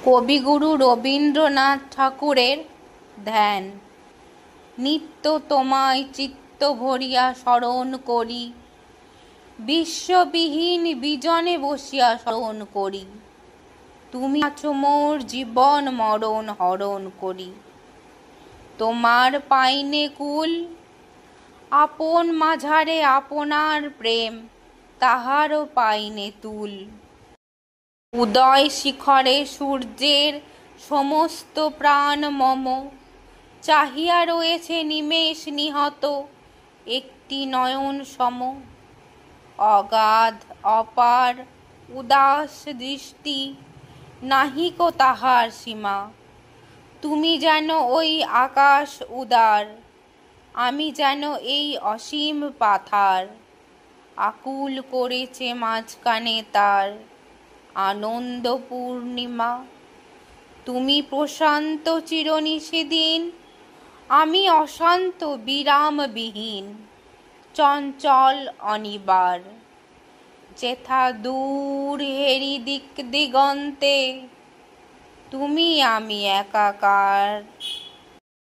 কবিগুরু রবীন্দ্রনাথ ঠাকুরের ধ্যান। নিত্য তোমায় চিত্ত ভরিয়া স্মরণ করি, বিশ্ববিহীন বিজনে বসিয়া স্মরণ করি। তুমি আছো মোর জীবন মরণ হরণ করি। তোমার পাইনে কুল, আপন মাঝারে আপনার প্রেম, তাহারও পাইনে তুল। উদয় শিখরে সূর্যের সমস্ত প্রাণ মম, চাহিয়া রয়েছে নিমেষ নিহত একটি নয়ন সম। অগাধ অপার উদাস দৃষ্টি, নাহিকো তাহার সীমা। তুমি যেন ওই আকাশ উদার, আমি যেন এই অসীম পাথার। আকুল করেছে মাঝখানে তার আনন্দ পূর্ণিমা। তুমি প্রশান্ত চিরনিশিদিন, আমি অশান্ত বিরামবিহীন, চঞ্চল অনিবার। যেথা দূর হেরি দিক দিগন্তে, তুমি আমি একাকার।